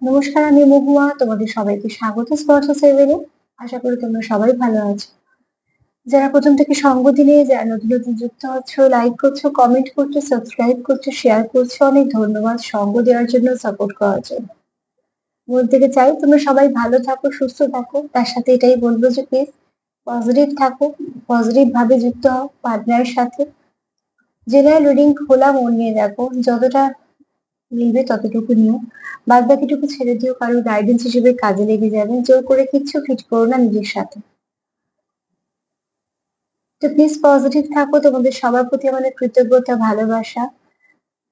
নমস্কার, আমি মহুয়া। তোমাদের সবাইকে স্বাগত স্পর্শ সেভেনে। আশা করি তোমরা সবাই ভালো আছো। যারা প্রথম থেকে সঙ্গ দিলে, যারা নতুন নতুন যুক্ত হচ্ছ, লাইক করছো, কমেন্ট করছো, সাবস্ক্রাইব করছো, শেয়ার করছো, অনেক ধন্যবাদ সঙ্গ দেওয়ার জন্য, সাপোর্ট করার জন্য। মন থেকে চাই তোমরা সবাই ভালো থাকো, সুস্থ থাকো। তার সাথে এটাই বলবো যে প্লিজ পজিটিভ থাকো, পজিটিভ ভাবে যুক্ত হও পার্টনারের সাথে। জেনারেল রিডিং খোলা মন নিয়ে দেখো, যতটা নিবে ততটুকু নিও, বাদ বাকিটুকু ছেড়ে দিও। কারোর গাইডেন্স হিসেবে কাজে লেগে যাবে। জোর করে কিচ্ছু ফিট করো না নিজের সাথে। তো প্লিজ পজিটিভ থাকো। তোমাদের সবার প্রতি আমাদের কৃতজ্ঞতা, ভালোবাসা।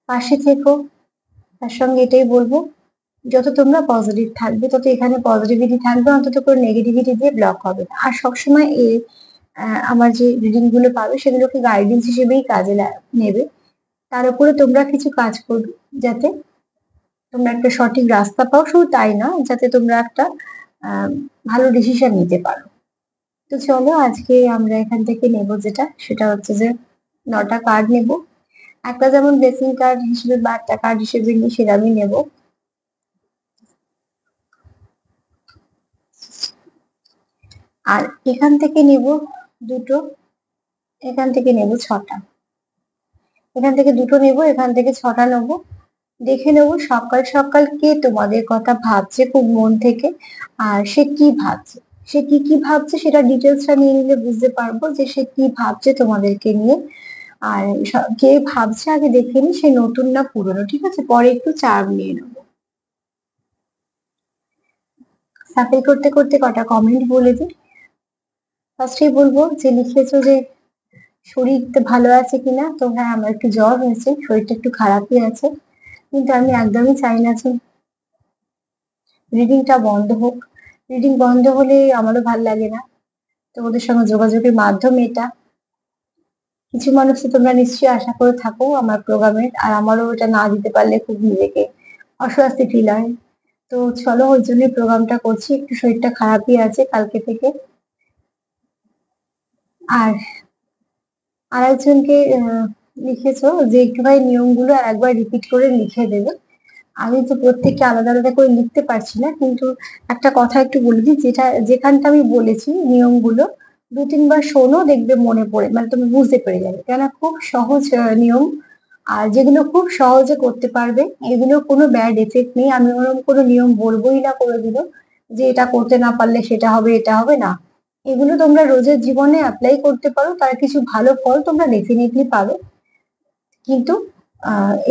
পাশে থেকো। তার সঙ্গে এটাই বলবো, যত তোমরা পজিটিভ থাকবে তত এখানে পজিটিভিটি থাকবে, অন্তত করে নেগেটিভিটি দিয়ে ব্লক হবে না। আর সবসময় আমার যে রিডিং গুলো পাবে সেগুলোকে গাইডেন্স হিসেবেই কাজে নেবে। তার উপরে তোমরা কিছু কাজ করবে, যাতে তোমরা একটা সঠিক রাস্তা পাও। শুধু তাই না, যাতে তোমরা একটা আহ, ভালো ডিসিশন নিতে পারো। তো চলো আজকে আমরা এখান থেকে নেব, যেটা সেটা হচ্ছে যে 9টা কার্ড নেব। একটা যেমন ব্লেসিং কার্ড হিসেবে বা একটা কার্ড হিসেবে নিই, সেটা আমি নেব। আর এখান থেকে নেব দুটো, এখান থেকে নেব 6টা। এখান থেকে দুটো নেব, এখান থেকে 6টা নেব। দেখে নেব সকাল সকাল কে তোমাদের কথা ভাবছে খুব মন থেকে, আর সে কি ভাবছে। সে কি কি ভাবছে সেটা ডিটেলসটা নিয়ে নিলে বুঝতে পারবো যে সে কি ভাবছে তোমাদেরকে নিয়ে। আর কে ভাবছে আগে দেখে নি, সে নতুন না পুরনো, ঠিক আছে? পরে একটু চার্ম নিয়ে নেবো। সাফেল করতে করতে কটা কমেন্ট বলে দিই। ফার্স্টেই বলবো যে লিখেছো যে শরীরটা ভালো আছে কিনা। তো হ্যাঁ, আমার একটু জ্বর হয়েছে, শরীরটা একটু খারাপই আছে। কিন্তু আমি একদমই চাই না যে রিডিংটা বন্ধ হোক। রিডিং বন্ধ হলে আমারও ভাল লাগে না। তোমাদের সঙ্গে যোগাযোগের মাধ্যম এটা। কিছু মানুষ তো তোমরা নিশ্চয়ই আশা করে থাকো আমার প্রোগ্রামের, আর আমারও এটা না দিতে পারলে খুব নিজেকে অস্বস্তি ফিল হয়। তো চলো, ওই জন্যই প্রোগ্রামটা করছি। একটু শরীরটা খারাপই আছে কালকে থেকে। আর আরেকজনকে লিখেছো যে একটুখানি নিয়মগুলো আর একবার রিপিট করে লিখে দেবে। আমি তো প্রত্যেককে আলাদা আলাদা করে লিখতে পারছি না, কিন্তু একটা কথা একটু বলে দিই, যেটা যেখানটা আমি বলেছি নিয়মগুলো 2-3 বার শোনো, দেখবে মনে পড়ে, মানে তুমি বুঝতে পেরে যাবে। কেন, খুব সহজ নিয়ম। আর যেগুলো খুব সহজে করতে পারবে, এগুলো কোনো ব্যাড এফেক্ট নেই। আমি ওরকম কোনো নিয়ম বলবোই না করে দিল যে এটা করতে না পারলে সেটা হবে, এটা হবে না। এগুলো তোমরা রোজের জীবনে অ্যাপ্লাই করতে পারো, তার কিছু ভালো ফল তোমরা ডেফিনেটলি পাবে। কিন্তু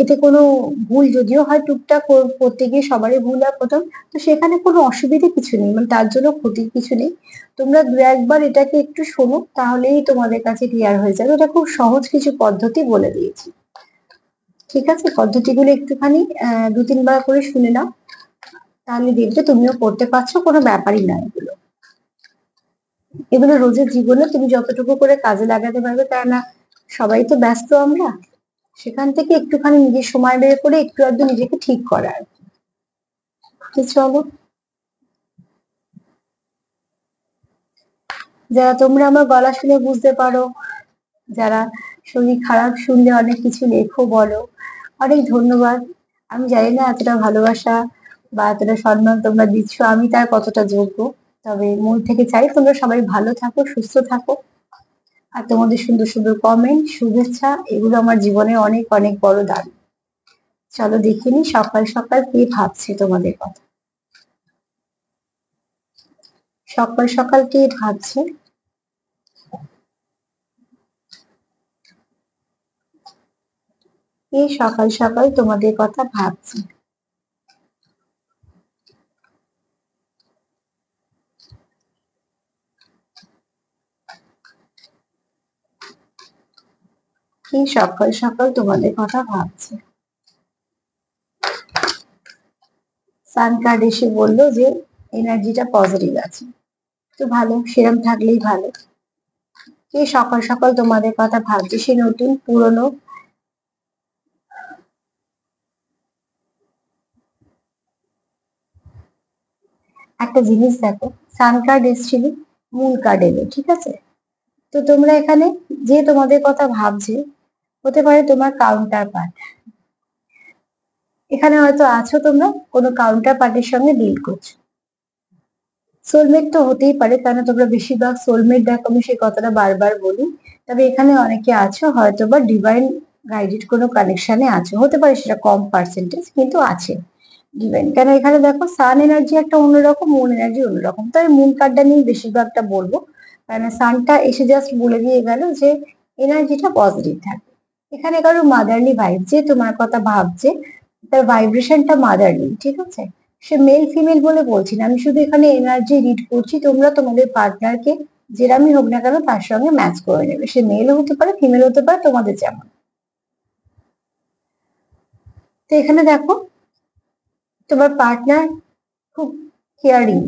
এতে কোনো ভুল যদিও হয় টুকটাক করতে গিয়ে, সবারই ভুল হয় প্রথম, তো সেখানে কোনো অসুবিধে কিছু নেই, মানে তার জন্য ক্ষতির কিছু নেই। তোমরা দু একবার এটাকে একটু শোনো, তাহলেই তোমাদের কাছে ক্লিয়ার হয়ে যাবে। এটা খুব সহজ কিছু পদ্ধতি বলে দিয়েছি, ঠিক আছে? পদ্ধতিগুলো একটুখানি 2-3 বার করে শুনে নাও, তাহলে দেখবে তুমিও করতে পারছো। কোনো ব্যাপারই না এগুলো। এগুলো রোজের জীবনে তুমি যতটুকু করে কাজে লাগাতে পারবে, কেননা সবাই তো ব্যস্ত আমরা। সেখান থেকে একটুখানি নিজের সময় বের করে একটু আধটু নিজেকে ঠিক করার। তো চলো, যারা তোমরা আমার গলা শুনে বুঝতে পারো, যারা শরীর খারাপ শুনলে অনেক কিছু লেখো, বলো, অনেক ধন্যবাদ। আমি জানি না এতটা ভালোবাসা বা এতটা সম্মান তোমরা দিচ্ছ, আমি তার কতটা যোগ্য। তবে মন থেকে চাই তোমরা সবাই ভালো থাকো, সুস্থ থাকো। আর তোমাদের সুন্দর সুন্দর কমেন্ট, শুভেচ্ছা, এগুলো আমার জীবনে অনেক অনেক বড় দান। চলো দেখিনি সকাল সকাল কে ভাবছে তোমাদের কথা। সকাল সকাল কে ভাবছে, কে সকাল সকাল তোমাদের কথা ভাবছে। কে সকাল সকাল তোমাদের কথা ভাবছে। সান কার্ড এসে বললো যে এনার্জিটা পজিটিভ আছে। তো ভালো, সেরকম থাকলেই ভালো। কে সকাল সকাল তোমাদের কথা ভাবছে, সে নতুন পুরনো। একটা জিনিস দেখো, সান কার্ড এসেছিল, মূল কার্ড এলো, ঠিক আছে? তো তোমরা এখানে যে তোমাদের কথা ভাবছে, হতে পারে তোমার কাউন্টার পার্ট। এখানে হয়তো আছো তোমরা কোনো কাউন্টার পার্টির সঙ্গে ডিল করছো। সোলমেট তো হতেই পারে, কারণ তোমরা বেশিরভাগ সোলমেট দেখো, আমি সেই কথাটা বারবার বলি। তবে এখানে অনেকে আছো হয়তো বা ডিভাইন গাইডেড কোনো কানেকশনে আছো, হতে পারে সেটা কম পার্সেন্টেজ, কিন্তু আছে ডিভাইন। কেন এখানে দেখো সান এনার্জি একটা অন্যরকম, মুন এনার্জি অন্যরকম। তাই মুন কার্ডটা নিয়ে বেশিরভাগটা বলবো, কারণ সানটা এসে জাস্ট বলে দিয়ে গেল যে এনার্জিটা পজিটিভ থাকে। এখানে কারো মাদারলি ভাইব, যে তোমার কথা ভাবছে তার ভাইব্রেশনটা মাদারলি, ঠিক আছে? সে মেল ফিমেল বলে বলছি না, আমি শুধু এখানে এনার্জি রিড করছি। তোমরা তোমাদের পার্টনারকে যেরামই হোক না কেন তার সঙ্গে ম্যাচ করে নেবে, সে মেল হতে পারে ফিমেল হতে পারে, তোমাদের যেমন। তো এখানে দেখো তোমার পার্টনার খুব কেয়ারিং,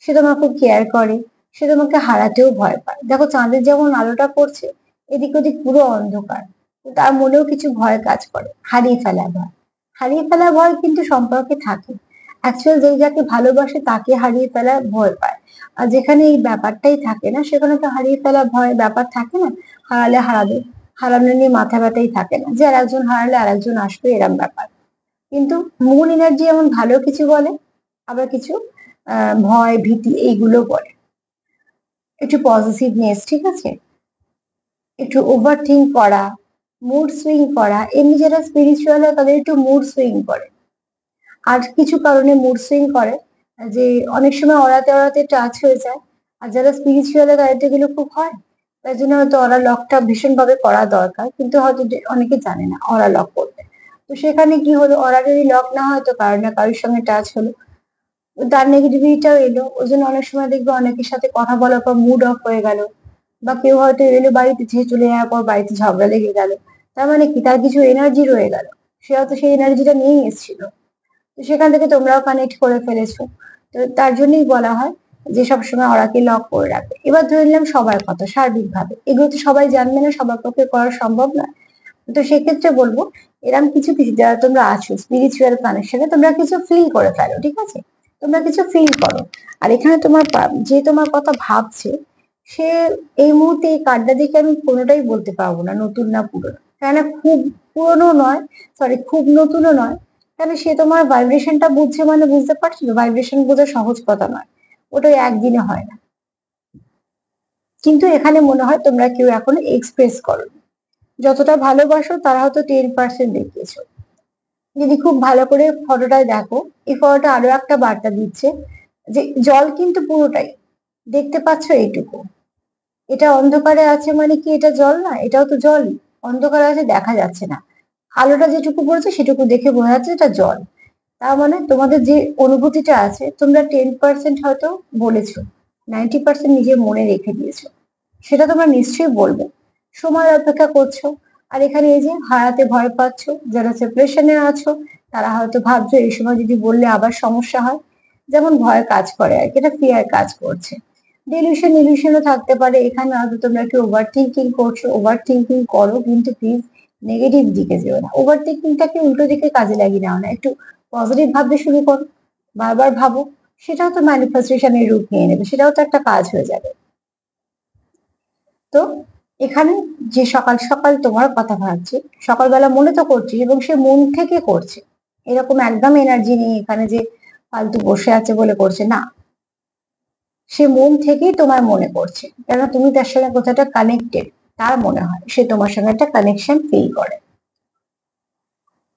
সে তোমাকে খুব কেয়ার করে, সে তোমাকে হারাতেও ভয় পায়। দেখো চাঁদের যেমন আলোটা পড়ছে, এদিক ওদিক পুরো অন্ধকার, তার মনেও কিছু ভয় কাজ করে, হারিয়ে ফেলা ভয়। হারিয়ে ফেলা ভয় কিন্তু সম্পর্কে থাকে। অ্যাকচুয়াল যে যাকে ভালোবাসে তাকে হারিয়ে ফেলা ভয় পায়। আর যেখানে এই ব্যাপারটাই থাকে না, সেখানে তো হারিয়ে ফেলা ভয় ব্যাপার থাকে না। হারালে হারাবে, হারানো নিয়ে মাথা ব্যথাই থাকে না, যে আর একজন হারালে আর একজন আসবে, এরম ব্যাপার। কিন্তু মূল এনার্জি এমন ভালো কিছু বলে, আবার কিছু ভয় ভীতি এইগুলো বলে। একটু পজিটিভনেস, ঠিক আছে, একটু ওভার থিঙ্ক করা, মুড সুইং করা। এমনি যারা স্পিরিচুয়াল হয় তাদের একটু মুড সুইং করে, আর কিছু কারণে মুড সুইং করে, যে অনেক সময় ওড়াতে ওড়াতে টাচ হয়ে যায়। আর যারা স্পিরিচুয়াল তাদের এগুলো খুব হয়, তাই জন্য হয়তো ওরা লকটা ভীষণ ভাবে করা দরকার, কিন্তু হয়তো অনেকে জানে না ওরা লক করতে। তো সেখানে কি হলো, ওরা যদি লক না হয় তো কারোর না কারোর সঙ্গে টাচ হলো, তার নেগেটিভিটিটাও এলো। ওই জন্য অনেক সময় দেখবে অনেকের সাথে কথা বলার পর মুড অফ হয়ে গেল, বা কেউ হয়তো এলো বাড়িতে, ছেড়ে চলে যাওয়ার পর বাড়িতে ঝগড়া লেগে গেল। তার মানে কি, তার কিছু এনার্জি রয়ে গেল, সে হয়তো সেই এনার্জিটা নিয়েই এসেছিল। তো সেখান থেকে তোমরাও কানেক্ট করে ফেলেছো। তো তার জন্যই বলা হয় যে সবসময় ওরাকে লক করে রাখবে। এবার ধরে নিলাম সবার কথা সার্বিকভাবে, এগুলো তো সবাই জানবে না, সবার পক্ষে করা সম্ভব না। তো সেক্ষেত্রে বলবো, এরকম কিছু কিছু যারা তোমরা আছো স্পিরিচুয়াল কানেকশনে, তোমরা কিছু ফিল করে ফেলো, ঠিক আছে? তোমরা কিছু ফিল করো। আর এখানে তোমার যে তোমার কথা ভাবছে, সে এই মুহূর্তে এই কার্ডটা দেখে আমি কোনোটাই বলতে পারবো না নতুন না পুরনো, কেন খুব পুরনো নয়, সরি খুব নতুনও নয়। তাহলে সে তোমার ভাইব্রেশনটা বুঝছে, মানে বুঝতে পারছো, ভাইব্রেশন বোঝা সহজ কথা নয়, ওটাই একদিনে হয় না। কিন্তু এখানে মনে হয় তোমরা কেউ এখনো এক্সপ্রেস করো, যতটা ভালোবাসো তারা হয়তো 10% দেখিয়েছো। যদি খুব ভালো করে ফটোটায় দেখো, এই ফটোটা আরো একটা বার্তা দিচ্ছে যে জল কিন্তু পুরোটাই, দেখতে পাচ্ছ এইটুকু, এটা অন্ধকারে আছে মানে কি এটা জল না? এটাও তো জলই। অন্ধকারে আছে দেখা যাচ্ছে না, আলোটা যেটুকু পড়েছে সেটুকু দেখে বোঝা যাচ্ছে এটা জল। তার মানে তোমাদের যে অনুভূতিটা আছে, তোমরা 10% হয়তো বলেছো, 90% নিজের মনে রেখে দিয়েছো, সেটা তোমরা নিশ্চয়ই বলবে। সময় অপেক্ষা করছো। আর এখানে এই যে হারাতে ভয় পাচ্ছো, যারা সেপারেশনে আছো, তারা হয়তো ভাবছো এই সময় যদি বললে আবার সমস্যা হয়, যেমন ভয় কাজ করে আর কি, এটা ফিয়ার কাজ করছে। ডিলিউশন ইলিউশনও থাকতে পারে এখানে, হয়তো তোমরা কি ওভার থিঙ্কিং করছো। ওভার থিঙ্কিং করো, কিন্তু প্লিজ নেগেটিভ দিকে যেও না, ওভার থিঙ্কিংটাকে উল্টো দিকে কাজে লাগিয়ে নাও না, একটু পজিটিভ ভাবতে শুরু করো, বারবার ভাবো, সেটাও তো ম্যানিফেস্টেশনের রূপ নিয়ে নেবে, সেটাও তো একটা কাজ হয়ে যাবে। তো এখানে যে সকাল সকাল তোমার কথা ভাবছে, সকালবেলা মনে তো করছে এবং সে মন থেকে করছে, এরকম একদম এনার্জি নেই এখানে যে ফালতু বসে আছে বলে করছে না, সে মন থেকেই তোমার মনে করছে, কেন তুমি তার সঙ্গে কোথাটা কানেক্টেড, তার মনে হয় সে তোমার সঙ্গে একটা কানেকশন ফিল করে।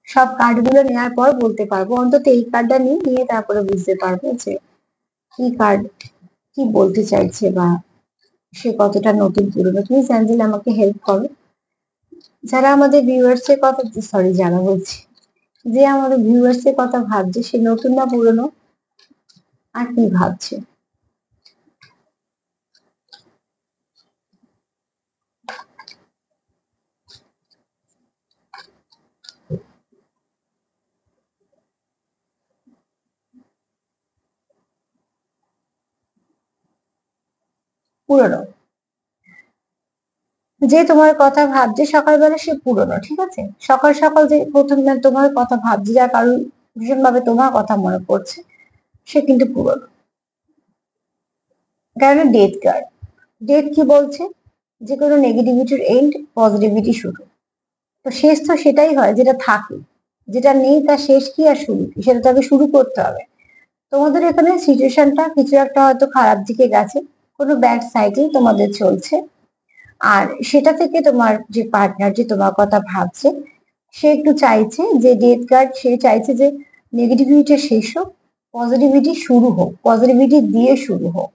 সব কার্ডগুলো নেওয়ার পর বলতে পারবো, অন্তত এই কার্ডটা নিয়ে নিয়ে তারপরে বুঝতে পারবো যে কি কার্ড কি বলতে চাইছে, বা সে কতটা নতুন পুরনো। তুমি অ্যাঞ্জেল আমাকে হেল্প করো, যারা আমাদের ভিউয়ার্স এর কথা, সরি যারা বলছি, যে আমাদের ভিউয়ার্স এর কথা ভাবছে, সে নতুন না পুরনো, আর কি ভাবছে। পুরনো, যে তোমার কথা ভাবছে সকালবেলা সে পুরনো, ঠিক আছে? সকাল সকাল যে প্রথম তোমার কথা ভাবছে, যার কারণ ভীষণ ভাবে তোমার কথা মনে পড়ছে, সে কিন্তু পুরনো। কারণ ডেথ কার্ড, ডেথ কি বলছে, যে কোনো নেগেটিভিটির এন্ড, পজিটিভিটি শুরু। তো শেষ তো সেটাই হয় যেটা থাকে, যেটা নেই তার শেষ কি আর শুরু কি, সেটা তাকে শুরু করতে হবে। তোমাদের এখানে সিচুয়েশনটা কিছু একটা হয়তো খারাপ দিকে গেছে, কোনো ব্যাড সাইকেল তোমাদের চলছে। আর সেটা থেকে তোমার যে পার্টনার যে তোমার কথা ভাবছে, সে একটু চাইছে যে ডেথ কার্ড, সে চাইছে যে নেগেটিভিটি শেষ হোক, পজিটিভিটি শুরু হোক, পজিটিভিটি দিয়ে শুরু হোক।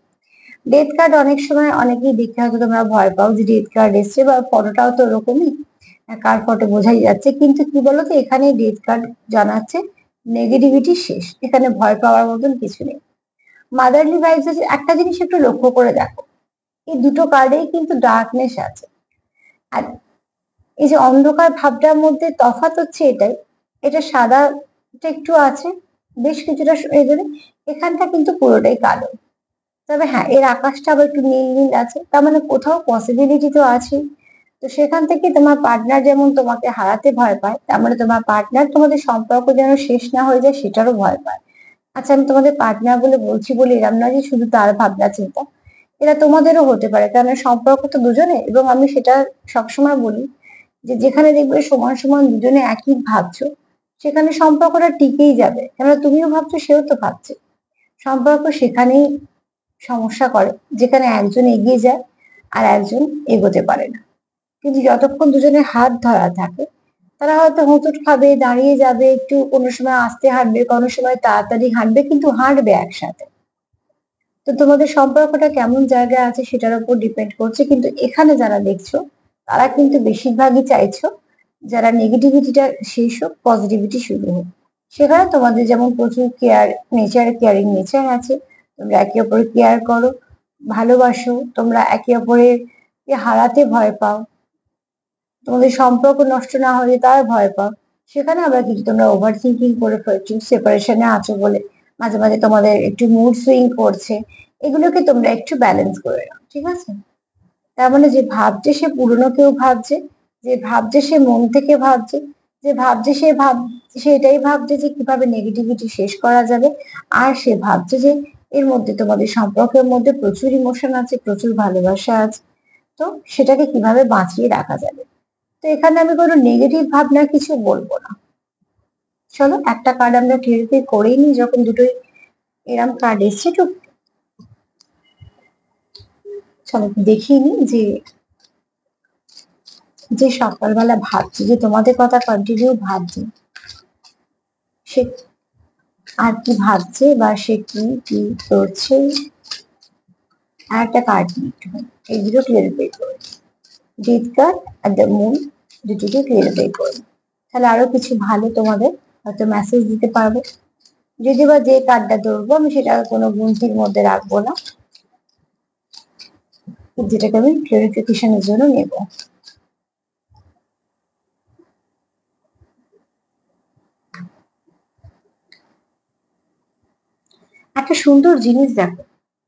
ডেথ কার্ড অনেক সময় অনেকেই দেখে হয়তো তোমরা ভয় পাও যে ডেথ কার্ড এসছে, বা ফটোটাও তো ওরকমই, কার ফটো বোঝাই যাচ্ছে, কিন্তু কি বলতো এখানে ডেথ কার্ড জানাচ্ছে নেগেটিভিটি শেষ, এখানে ভয় পাওয়ার মতন কিছু নেই। মাদারলি ভাইবস একটা জিনিস একটু লক্ষ্য করে দেখো, এই দুটো কার্ডেই কিন্তু ডার্কনেস আছে। আর এই যে অন্ধকার ভাবটার মধ্যে তফাৎ হচ্ছে এটাই, এটা সাদাটা একটু আছে বেশ কিছুটা এখানে, এখানটা কিন্তু পুরোটাই কালো। তবে হ্যাঁ, এর আকাশটা আবার একটু নীল নীল আছে, তার মানে কোথাও পসিবিলিটি তো আছে। তো সেখান থেকে তোমার পার্টনার যেমন তোমাকে হারাতে ভয় পায়, তার মানে তোমার পার্টনার তোমাদের সম্পর্ক যেন শেষ না হয়ে যায় সেটারও ভয় পায়। আচ্ছা, আমি তোমাদের পার্টনার বলে বলছি বলে এরম না যে শুধু তার ভাবনা চিন্তা, এটা তোমাদেরও হতে পারে, কারণ সম্পর্ক তো দুজনে। এবং আমি সেটা সবসময় বলি যে যেখানে দেখবে সমান সমান দুজনে একই ভাবছো, সেখানে সম্পর্কটা টিকেই যাবে, কেননা তুমিও ভাবছো সেও তো ভাবছে। সম্পর্ক সেখানেই সমস্যা করে যেখানে একজন এগিয়ে যায় আর একজন এগোতে পারে না। কিন্তু যতক্ষণ দুজনের হাত ধরা থাকে, তারা হয়তো হোঁচট খাবে, দাঁড়িয়ে যাবে, একটু কোনো সময় আস্তে হাঁটবে, কোনো সময় তাড়াতাড়ি হাঁটবে, কিন্তু হাঁটবে একসাথে। তো তোমাদের সম্পর্কটা কেমন জায়গায় আছে সেটার উপর ডিপেন্ড করছে, কিন্তু এখানে যারা দেখছো তারা কিন্তু বেশিরভাগই চাইছো যারা নেগেটিভিটিটা শেষ হোক, পজিটিভিটি শুরু হোক। সেখানে তোমাদের যেমন প্রচুর কেয়ার নেচার, কেয়ারিং নেচার আছে, তোমরা একে অপরের কেয়ার করো, ভালোবাসো, তোমরা একে অপরের হারাতে ভয় পাও, তোমাদের সম্পর্ক নষ্ট না হলে তার ভয় পাও। সেখানে আবার কিছু তোমরা ওভার থিঙ্কিং করে ফেলছো, সেপারেশনে আছো বলে মাঝে মাঝে তোমাদের একটু মুড সুইং করছে, এগুলোকে তোমরা একটু ব্যালেন্স করে নাও, ঠিক আছে? তার মানে যে ভাবছে সে পুরনো কেউ ভাবছে, যে ভাবছে সে মন থেকে ভাবছে, যে ভাবছে সে এটাই ভাবছে যে কিভাবে নেগেটিভিটি শেষ করা যাবে। আর সে ভাবছে যে এর মধ্যে তোমাদের সম্পর্কের মধ্যে প্রচুর ইমোশন আছে, প্রচুর ভালোবাসা আছে, তো সেটাকে কিভাবে বাঁচিয়ে রাখা যাবে। তো এখানে আমি কোনো নেগেটিভ ভাবনা কিছু বলবো না। চলো একটা কার্ড আমরা ক্লিয়ারিফাই করেই নি, যখন দুটোই এরম কার্ড এসছে, তো চলো দেখিয়ে নি যে যে সকালবেলা ভাবছে, যে তোমাদের কথা কন্টিনিউ ভাবছে, সে আর কি ভাবছে বা সে কি কি করছে। আর একটা কার্ড নিয়ে একটুখানি এই দুটো ক্লিয়ারিফাই করে, death card are the moon, দুটোকে ক্লিয়ারিফাই করে, তাহলে আরো কিছু ভালো তোমাদের হয়তো মেসেজ দিতে পারবো। যদি বা যে কার্ডটা ধরবো আমি সেটা কোনো গুনতির মধ্যে রাখবো না, যেটাকে আমি ক্লিয়ারিফিকেশনের জন্য নেব। একটা সুন্দর জিনিস দেখো,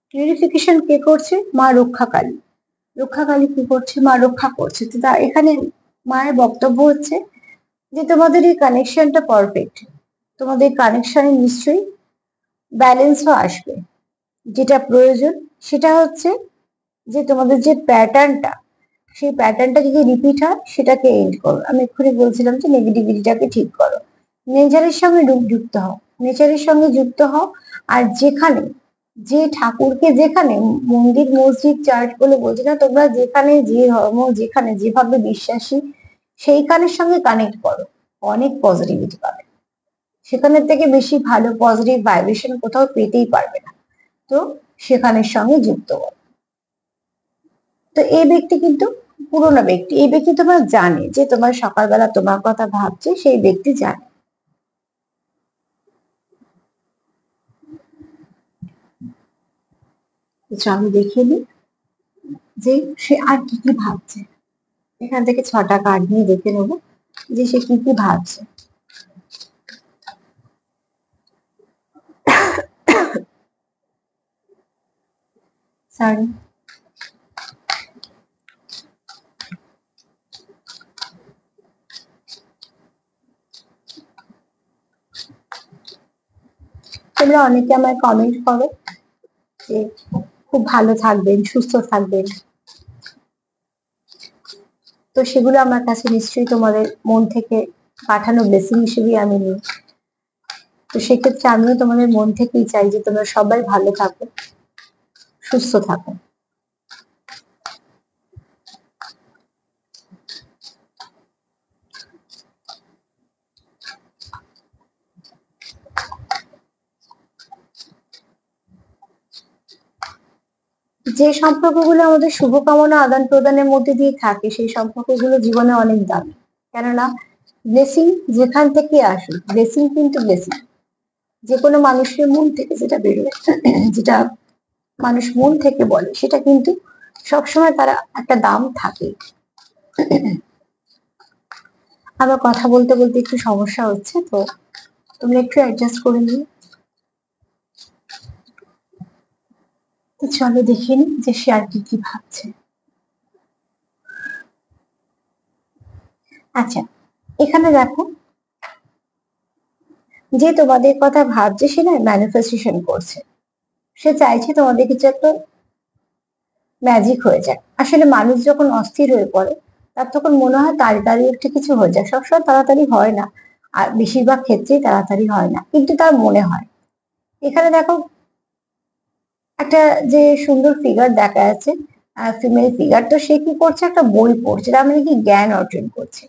ক্লিয়ারিফিকেশন কে করছে? মা রক্ষাকালী। রক্ষাকালী কি করছে? মা রক্ষা করছে। তো এখানে মায়ের বক্তব্য হচ্ছে যে তোমাদের এই কানেকশনটা পারফেক্ট, তোমাদের কানেকশনে নিশ্চয়ই ব্যালেন্সও আসবে। যেটা প্রয়োজন সেটা হচ্ছে যে তোমাদের যে প্যাটার্নটা, সেই প্যাটার্নটা যদি রিপিট হয় সেটাকে এন্ড করো। আমি এক্ষুনি বলছিলাম যে নেগেটিভিটিটাকে ঠিক করো, নেচারের সঙ্গে যুক্ত হও, নেচারের সঙ্গে যুক্ত হও। আর যেখানে যে ঠাকুরকে, যেখানে মন্দির মসজিদ চার্চ বলে বলছি না, তোমরা যেখানে যে ধর্ম, যেখানে যেভাবে বিশ্বাসী, সেইখানের সঙ্গে কানেক্ট করো, অনেক পজিটিভিটি পাবে। সেখানের থেকে বেশি ভালো পজিটিভ ভাইব্রেশন কোথাও পেতেই পারবে না। তো সেখানের সঙ্গে যুক্ত করো। তো এই ব্যক্তি কিন্তু পুরোনো ব্যক্তি, এই ব্যক্তি তোমার জানে যে তোমার সকালবেলা তোমার কথা ভাবছে, সেই ব্যক্তি জানে। আমি দেখিয়ে দিই যে সে আর কি কি ভাবছে। এখান থেকে 6টা কার্ড নিয়ে দেখে নেবো যে সে কি কি ভাবছে। সরি, তোমরা অনেকে আমায় কমেন্ট করো যে খুব ভালো থাকবেন, সুস্থ থাকবেন, তো সেগুলো আমার কাছে নিশ্চয়ই তোমাদের মন থেকে পাঠানো ব্লেসিং হিসেবে আমি নিই। তো সেক্ষেত্রে আমিও তোমাদের মন থেকেই চাই যে তোমরা সবাই ভালো থাকো, সুস্থ থাকো। যে সম্পর্কগুলো আমাদের শুভকামনা আদান প্রদানের মধ্যে দিয়ে থাকে, সেই সম্পর্কগুলো জীবনে অনেক দামি। কেননা ব্লেসিং যেখান থেকে আসুক, ব্লেসিং কিন্তু ব্লেসিং যে কোনো মানুষের মন থেকে যেটা বেরোয়, যেটা মানুষ মন থেকে বলে, সেটা কিন্তু সবসময় তারা একটা দাম থাকে। আমার কথা বলতে বলতে একটু সমস্যা হচ্ছে, তো তোমরা একটু অ্যাডজাস্ট করে নিও। তো চলো দেখে নি যে সে আর কি ভাবছে। আচ্ছা, এখানে দেখো, যে তোমাদের কথা ভাবছে সে না ম্যানিফেস্টেশন করছে, সে চাইছে তোমাদের কিছু একটা ম্যাজিক হয়ে যায়। আসলে মানুষ যখন অস্থির হয়ে পড়ে তার তখন মনে হয় তাড়াতাড়ি একটা কিছু হয়ে যায়। সবসময় তাড়াতাড়ি হয় না, আর বেশিরভাগ ক্ষেত্রেই তাড়াতাড়ি হয় না, কিন্তু তার মনে হয়। এখানে দেখো একটা যে সুন্দর ফিগার দেখা যাচ্ছে, ফিমেল ফিগার, তো সে কি করছে, একটা বই পড়ছে, তার মানে কি জ্ঞান অর্জন করছে।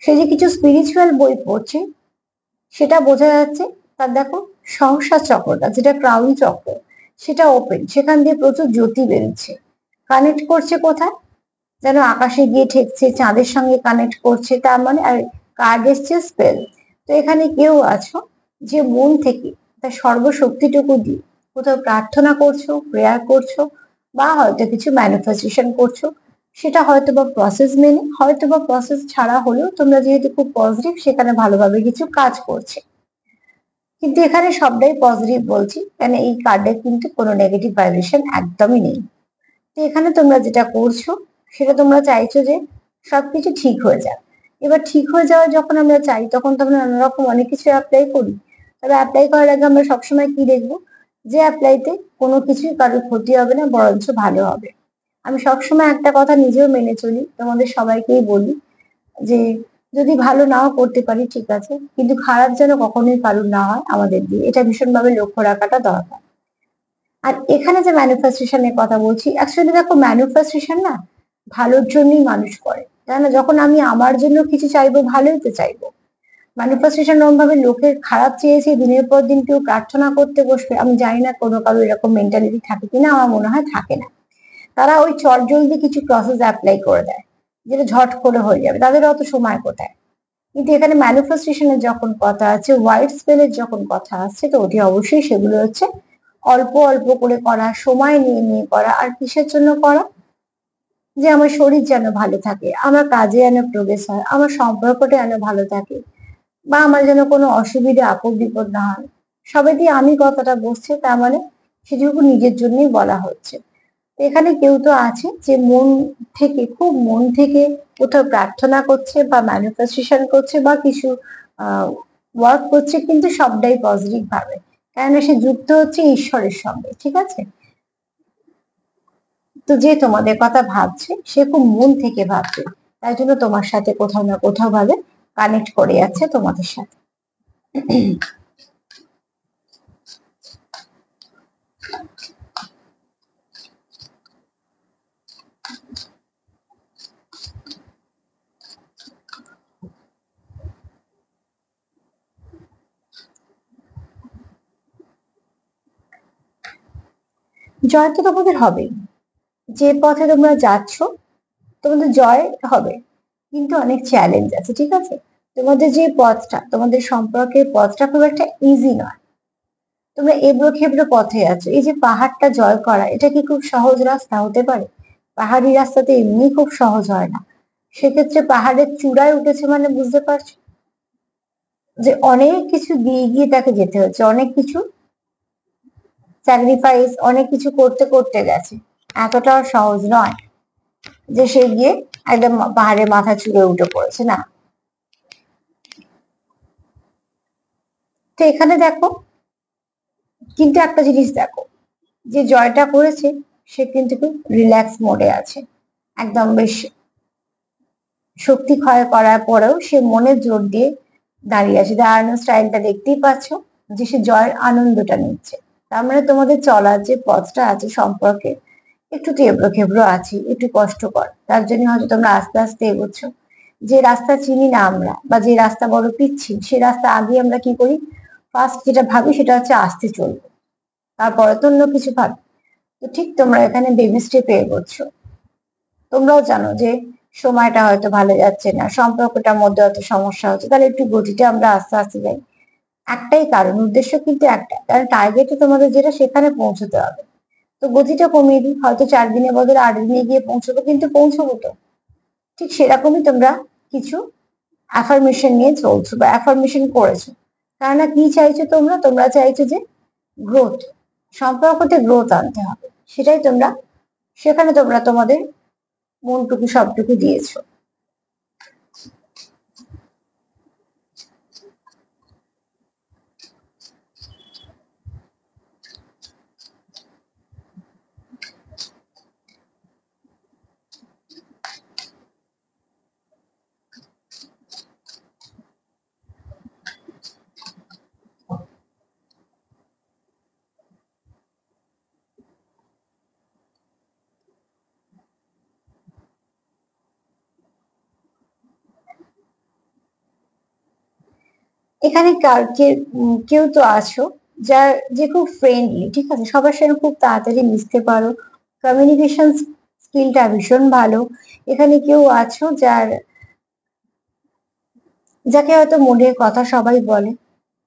সে যে কিছু স্পিরিচুয়াল বই পড়ছে সেটা বোঝা যাচ্ছে। তার দেখো সংসার চক্রটা, যেটা ক্রাউন চক্র, সেটা ওপেন, সেখান দিয়ে প্রচুর জ্যোতি বেরোচ্ছে। কানেক্ট করছে কোথায়, যেন আকাশে গিয়ে ঠেকছে, চাঁদের সঙ্গে কানেক্ট করছে। তার মানে আর কার্ড এসছে স্পেল। তো এখানে কেউ আছো যে মন থেকে তার সর্বশক্তিটুকু দিয়ে কোথাও প্রার্থনা করছো, প্রেয়ার করছো, বা হয়তো কিছু ম্যানিফেস্টেশন করছো। সেটা হয়তো বা প্রসেস মেনে, হয়তো বা প্রসেস ছাড়া হলেও তোমরা যেহেতু খুব পজিটিভ, সেখানে ভালোভাবে কিছু কাজ করছে। কিন্তু এখানে সবটাই পজিটিভ বলছি, কারণ এই কার্ডে কিন্তু কোনো নেগেটিভ ভাইব্রেশন একদমই নেই। তো এখানে তোমরা যেটা করছো, সেটা তোমরা চাইছো যে সবকিছু ঠিক হয়ে যাক। এবার ঠিক হয়ে যাওয়া যখন আমরা চাই, তখন তো আমরা নানা রকম অনেক কিছু অ্যাপ্লাই করি। তবে অ্যাপ্লাই করার আগে আমরা সবসময় কি দেখবো, যে অ্যাপ্লাইতে কোনো কিছুই কারোর ক্ষতি হবে না, বরঞ্চ ভালো হবে। আমি সবসময় একটা কথা নিজেও মেনে চলি, তোমাদের সবাইকেই বলি যে যদি ভালো নাও করতে পারি ঠিক আছে, কিন্তু খারাপ যেন কখনোই কারোর না হয় আমাদের দিয়ে, এটা ভীষণভাবে লক্ষ্য রাখাটা দরকার। আর এখানে যে ম্যানিফেস্টেশনের কথা বলছি, অ্যাকচুয়ালি দেখো ম্যানিফেস্টেশন না ভালোর জন্যই মানুষ করে, তাই না? যখন আমি আমার জন্য কিছু চাইবো, ভালোই তো চাইবো। ম্যানিফেস্টেশন এরকম ভাবে লোকের খারাপ চেয়েছে, দিনের পর দিন কেউ প্রার্থনা করতে বসবে, আমি জানি না কোনো কারো এরকম মেন্টালিটি থাকে কিনা, আমার মনে হয় থাকে না। তারা ওই চট জলদি কিছু প্রসেস অ্যাপ্লাই করে দেয়, যেটা ঝট করে হয়ে যাবে, তাদের অত সময় কোথায়। কিন্তু এখানে ম্যানিফেস্টেশনের যখন কথা আছে, হোয়াইট স্পেলের যখন কথা আসছে, তো অতি অবশ্যই সেগুলো হচ্ছে অল্প অল্প করে করা, সময় নিয়ে নিয়ে করা। আর কিসের জন্য করা, যে আমার শরীর যেন ভালো থাকে, আমার কাজে যেন প্রোগ্রেস হয়, আমার সম্পর্কটা যেন ভালো থাকে, বা আমার যেন কোনো অসুবিধা আপদ বিপদ না হয়। সবে দিয়ে আমি কথাটা বসছে, তার মানে সেটুকু নিজের জন্যই বলা হচ্ছে। এখানে কেউ তো আছে যে মন থেকে, খুব মন থেকে কোথাও প্রার্থনা করছে, বা ম্যানিফেস্টেশন করছে, বা কিছু ওয়ার্ক করছে, কিন্তু সবটাই পজিটিভ ভাবে, কেননা সে যুক্ত হচ্ছে ঈশ্বরের সঙ্গে, ঠিক আছে? তো যে তোমাদের কথা ভাবছে সে খুব মন থেকে ভাবছে, তাই জন্য তোমার সাথে কোথাও না কোথাও ভাবে কানেক্ট করে যাচ্ছে তোমাদের সাথে। জয় তো তোমাদের হবেই, যে পথে তোমরা যাচ্ছ তোমাদের জয় হবে, কিন্তু অনেক চ্যালেঞ্জ আছে, ঠিক আছে? তোমাদের যে পথটা, তোমাদের সম্পর্কের পথটা খুব একটা ইজি নয়। তোমরা এবড়ো খেবড়ো পথে আছো। এই যে পাহাড়টা জয় করা, এটা কি খুব সহজ রাস্তা হতে পারে? পাহাড়ি রাস্তাতে এমনি খুব সহজ হয় না। সেক্ষেত্রে পাহাড়ের চূড়ায় উঠেছে মানে বুঝতে পারছো যে অনেক কিছু দিয়ে গিয়ে তাকে যেতে হচ্ছে, অনেক কিছু স্যাক্রিফাইস, অনেক কিছু করতে করতে গেছে। এতটাও সহজ নয় যে সে গিয়ে একদম পাহাড়ের মাথা চূড়ে উঠে পড়েছে, না। তো এখানে দেখো, কিন্তু একটা জিনিস দেখো, যে জয়টা করেছে সে কিন্তু খুব রিল্যাক্স মোডে আছে, একদম বেশ শক্তি ক্ষয় করার পরেও সে মনের জোর দিয়ে দাঁড়িয়ে আছে। দাঁড়ানোর স্টাইলটা দেখতেই পাচ্ছ যে সে জয়ের আনন্দটা নিচ্ছে। তার মানে তোমাদের চলার যে পথটা আছে সম্পর্কে একটু তেব্রো খেব্রো আছে, একটু কষ্টকর। তার জন্য হয়তো তোমরা আস্তে আস্তে এগোচ্ছ। যে রাস্তা চিনি না আমরা, বা যে রাস্তা বড় পিচ্ছিল, সে রাস্তা আগে আমরা কি করি, ফার্স্ট যেটা ভাবি সেটা হচ্ছে আস্তে চলবো, তারপরে তো অন্য কিছু ভাবি। তো ঠিক তোমরা এখানে বেবি স্টেপে এগোচ্ছ। তোমরাও জানো যে সময়টা হয়তো ভালো যাচ্ছে না, সম্পর্কটার মধ্যে হয়তো সমস্যা হচ্ছে, তাহলে একটু গতিটা আমরা আস্তে আস্তে যাই। একটাই কারণ, উদ্দেশ্য কিন্তু একটা, কারণ টার্গেটে তোমাদের যেটা সেখানে পৌঁছতে হবে। তো গতিটা কমিয়ে দিই, হয়তো 4 দিনের বদলে 8 দিনে গিয়ে পৌঁছবো, কিন্তু পৌঁছবো তো। ঠিক সেরকমই তোমরা কিছু অ্যাফার্মেশন নিয়ে চলছো বা অ্যাফার্মেশন করেছো। কেননা কি চাইছো তোমরা, তোমরা চাইছো যে গ্রোথ, সম্পর্কতে গ্রোথ আনতে হবে। সেটাই তোমরা, সেখানে তোমরা তোমাদের মনটুকু সবটুকু দিয়েছো। এখানে কেউ তো আছো যার, যে খুব ফ্রেন্ডলি, ঠিক আছে, সবার সঙ্গে খুব তাড়াতাড়ি মিশতে পারো, কমিউনিকেশন স্কিলটা ভীষণ ভালো। এখানে কেউ আছো যাকে হয়তো মনের কথা সবাই বলে,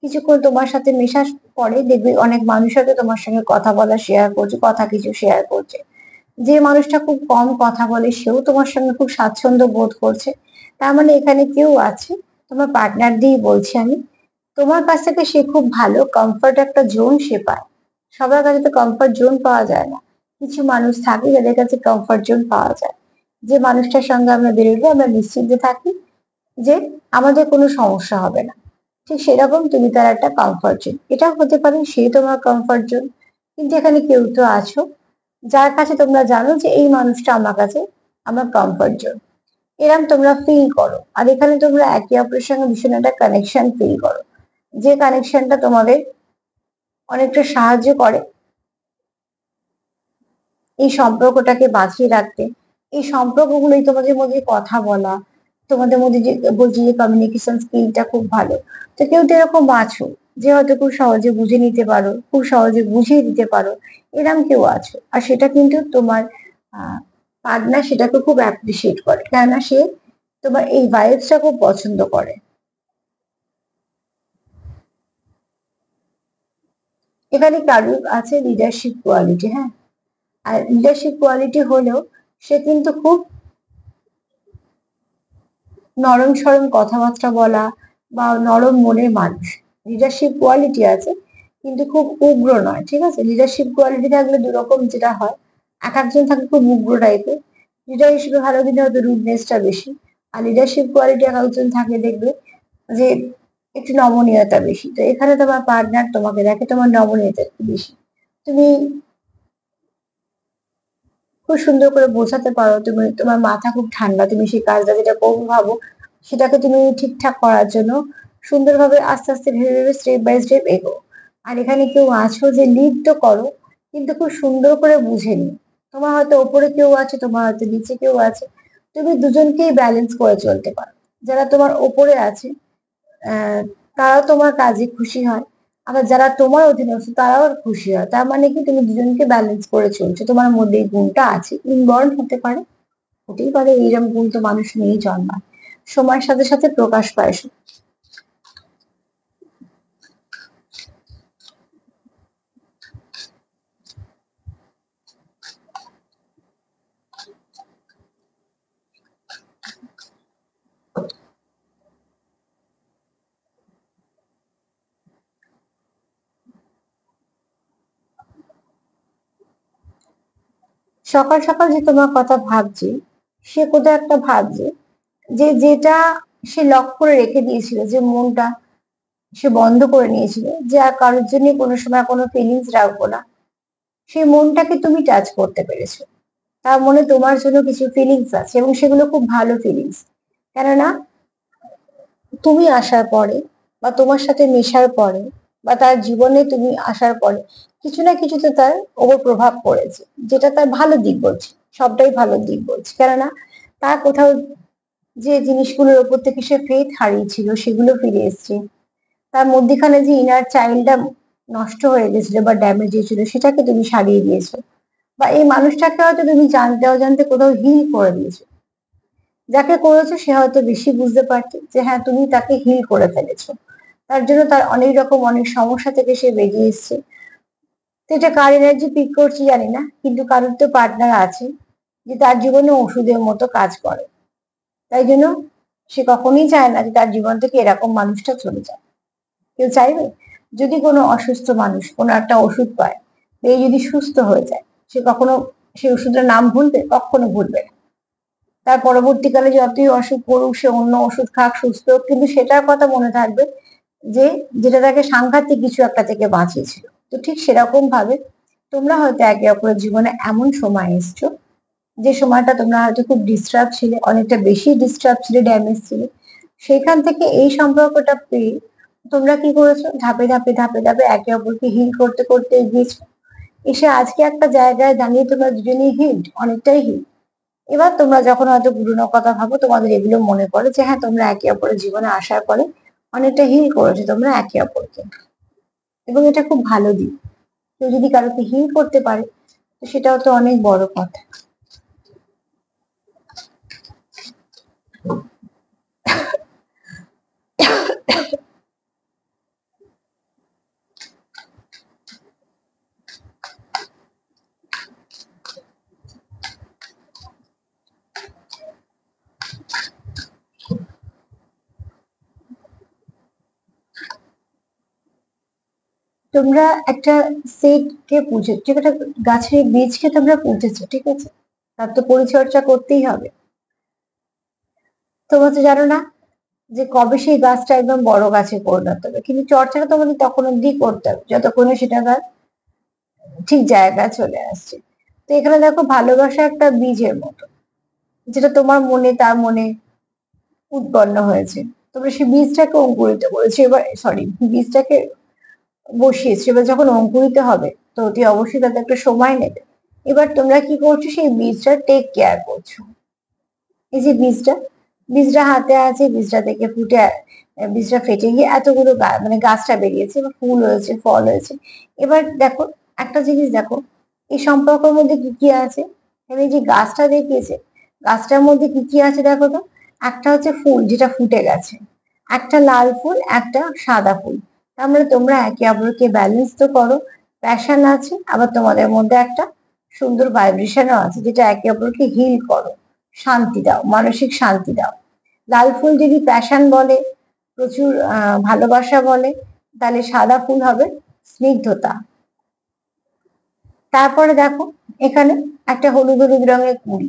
কিছুক্ষণ তোমার সাথে মেশার পরে দেখবে অনেক মানুষ হয়তো তোমার সঙ্গে কথা বলা শেয়ার করছে, কথা কিছু শেয়ার করছে। যে মানুষটা খুব কম কথা বলে সেও তোমার সঙ্গে খুব স্বাচ্ছন্দ্য বোধ করছে। তার মানে এখানে কেউ আছে, তোমার পার্টনার দিয়েই বলছি আমি, তোমার কাছ থেকে সে খুব ভালো কমফর্ট একটা জোন সে পায়। সবার কাছে তো কমফর্ট জোন পাওয়া যায় না, কিছু মানুষ থাকে যাদের কাছে কমফর্ট জোন পাওয়া যায়। যে মানুষটার সঙ্গে আমরা বেরোবো আমরা নিশ্চিন্তে থাকি যে আমাদের কোনো সমস্যা হবে না। ঠিক সেরকম তুমি তার একটা কমফর্ট জোন, এটা হতে পারে সে তোমার কমফর্ট জোন। কিন্তু এখানে কেউ তো আছো যার কাছে তোমরা জানো যে এই মানুষটা আমার কাছে আমার কমফর্ট জোন, এরকম তোমরা ফিল করো। আর এখানে তোমরা একে অপরের সঙ্গে ভীষণ একটা কানেকশন ফিল করো, যে কানেকশনটা তোমাদের অনেকটা সাহায্য করে এই সম্পর্কটাকে বাঁচিয়ে রাখতে। এই সম্পর্কগুলোই তোমাদের মধ্যে কথা বলা, তোমাদের মধ্যে যে বলছি যে কমিউনিকেশন স্কিলটা খুব ভালো। তো কেউ তো এরকম আছো যে হয়তো খুব সহজে বুঝে নিতে পারো, খুব সহজে বুঝিয়ে দিতে পারো, এরকম কেউ আছো। আর সেটা কিন্তু তোমার পার্টনার সেটাকে খুব অ্যাপ্রিসিয়েট করে, কেননা সে তোমার এই ভাইবসটা খুব পছন্দ করে। এখানে কারুর আছে লিডারশিপ কোয়ালিটি, হ্যাঁ। আর লিডারশিপ কোয়ালিটি হলেও সে কিন্তু খুব নরম সরম কথাবার্তা বলা বা নরম মনের মানুষ। লিডারশিপ কোয়ালিটি আছে কিন্তু খুব উগ্র নয়, ঠিক আছে। লিডারশিপ কোয়ালিটি থাকলে দুরকম যেটা হয়, এক একজন থাকে খুব উগ্র টাইপের, লিডার হিসেবে ভালো কিন্তু হয়তো রুডনেসটা বেশি। আর লিডারশিপ কোয়ালিটি এক একজন থাকে দেখবে যে একটু নমনীয়তা বেশি। তো এখানে তোমার পার্টনার তোমাকে দেখে তোমার নমনীয়তা একটু বেশি, তুমি খুব সুন্দর করে বোঝাতে পারো, তুমি তোমার মাথা খুব ঠান্ডা, তুমি সেই কাজটা যেটা করবো ভাবো সেটাকে তুমি ঠিকঠাক করার জন্য সুন্দরভাবে আস্তে আস্তে ভেবে ভেবে স্টেপ বাই স্টেপ এগো। আর এখানে কেউ আছো যে লিড তো করো কিন্তু খুব সুন্দর করে বুঝে নি, তোমার হয়তো ওপরে কেউ আছে, তোমার হয়তো নিচে কেউ আছে, তুমি দুজনকেই ব্যালেন্স করে চলতে পারো। যারা তোমার ওপরে আছে আহ তারাও তোমার কাজে খুশি হয়, আবার যারা তোমার অধীনস্থ তারাও খুশি হয়। তার মানে কি তুমি দুজনকে ব্যালেন্স করে চলছো, তোমার মধ্যে এই গুণটা আছে। ইনবর্ন হতে পারে, হতেই পারে, এইরকম গুণ তো মানুষ নিয়েই জন্মায়, সময়ের সাথে সাথে প্রকাশ পায়। সকাল সকাল যে তোমার কথা ভাবছে, সে কোথাও একটা ভাবছে যে যেটা সে লক করে রেখে দিয়েছিল, যে মনটা সে বন্ধ করে নিয়েছিল যে আর কারোর জন্য কোনো সময় কোনো ফিলিংস রাখবো না, সেই মনটাকে তুমি টাচ করতে পেরেছো। তার মনে তোমার জন্য কিছু ফিলিংস আছে এবং সেগুলো খুব ভালো ফিলিংস। কেননা তুমি আসার পরে বা তোমার সাথে মেশার পরে বা তার জীবনে তুমি আসার পরে কিছু না কিছুতে তার ওপর প্রভাব পড়েছে, যেটা তার ভালো দিক বলছে, সবটাই ভালো দিক বলছে। কেননা তার কোথাও যে জিনিসগুলোর ওপর থেকে সে ফেথ হারিয়েছিল সেগুলো ফিরে এসছে, তার মধ্যেখানে যে ইনার চাইল্ডটা নষ্ট হয়ে গেছিল বা ড্যামেজ হয়েছিল সেটাকে তুমি সারিয়ে দিয়েছো, বা এই মানুষটাকে হয়তো তুমি জানতে অজান্তে কোথাও হিল করে দিয়েছো। যাকে করেছো সে হয়তো বেশি বুঝতে পারছে যে হ্যাঁ তুমি তাকে হিল করে ফেলেছো, তার জন্য তার অনেক রকম অনেক সমস্যা থেকে সে বেরিয়ে এসছে। তো এটা কার এনার্জি পিক করছি জানি না, কিন্তু কারোর তো পার্টনার আছে যে তার জীবনে ওষুধের মতো কাজ করে। তাই জন্য সে কখনোই চায় না যে তার জীবন থেকে এরকম মানুষটা চলে যায়। কেউ চাইবে? যদি কোনো অসুস্থ মানুষ কোনো একটা ওষুধ পায়, পেয়ে যদি সুস্থ হয়ে যায়, সে কখনো সেই ওষুধের নাম ভুলবে? কখনো ভুলবে না। তার পরবর্তীকালে যতই অসুখ করুক, সে অন্য ওষুধ খাক, সুস্থ হোক, কিন্তু সেটার কথা মনে থাকবে যে যেটা তাকে সাংঘাতিক কিছু একটা থেকে বাঁচিয়েছিল। তো ঠিক সেরকম ভাবে তোমরা হয়তো একে অপরের জীবনে এমন সময় এসছো যে সময়টা তোমরা হয়তো খুব ডিস্টার্ব ছিলে, অনেকটা বেশি ডিস্টার্ব ছিলে, ড্যামেজ ছিলে। সেখান থেকে এই সম্পর্কটা পেয়ে তোমরা কি করেছো? ধাপে ধাপে ধাপে ধাপে একে অপরকে হিল করতে করতে এগিয়েছো, এসে আজকে একটা জায়গায় দাঁড়িয়ে তোমরা দুজনেই হিলড, অনেকটাই হিল। এবার তোমরা যখন হয়তো পুরোনো কথা ভাবো, তোমাদের এগুলো মনে পড়ে যে হ্যাঁ তোমরা একে অপরের জীবনে আসার পরে অনেকটা হিল করেছো তোমরা একে অপরকে, এবং এটা খুব ভালো দিক। কেউ যদি কারোকে হিল করতে পারে তো সেটাও তো অনেক বড় কথা। তোমরা একটা সেটকে পুজো, ঠিক একটা গাছের বীজকে তোমরা পুঁতেছো, ঠিক আছে, তার তো পরিচর্যা করতেই হবে। তোমরা তো জানো না যে কবে সেই গাছটা একদম বড় গাছে পরিণত হবে, কিন্তু চর্চাটা তোমাদের তখন অব্দি করতে হবে যতক্ষণে সেটা তার ঠিক জায়গায় চলে আসছে। তো এখানে দেখো ভালোবাসা একটা বীজের মতো, যেটা তোমার মনে তার মনে উৎপন্ন হয়েছে। তোমরা সেই বীজটাকে অঙ্কুরিত করেছো, এবার সরি বীজটাকে বসিয়েছো, এবার যখন অঙ্কুরিত হবে তো অতি অবশ্যই তাতে একটা সময় নেবে। এবার তোমরা কি করছো? সেই বীজটা টেক কেয়ার করছো। এই যে বীজটা, বীজটা হাতে আছে, বীজটা থেকে ফুটে বীজটা ফেটে গিয়ে এতগুলো মানে গাছটা বেরিয়েছে বা ফুল হয়েছে, ফল হয়েছে। এবার দেখো একটা জিনিস দেখো, এই সম্পর্কের মধ্যে কি কি আছে। এখানে যে গাছটা দেখিয়েছে, গাছটার মধ্যে কি কি আছে দেখো তো। একটা হচ্ছে ফুল যেটা ফুটে গেছে, একটা লাল ফুল, একটা সাদা ফুল। তার মানে তোমরা একে অপরকে ব্যালেন্স তো করো, প্যাশন আছে, আবার তোমাদের মধ্যে একটা সুন্দর ভাইব্রেশনও আছে যেটা একে অপরকে হিল করো, শান্তি দাও, মানসিক শান্তি দাও। লাল ফুল যদি প্যাশন বলে, প্রচুর ভালোবাসা বলে, তাহলে সাদা ফুল হবে স্নিগ্ধতা। তারপরে দেখো এখানে একটা হলুদ হলুদ রঙের কুড়ি।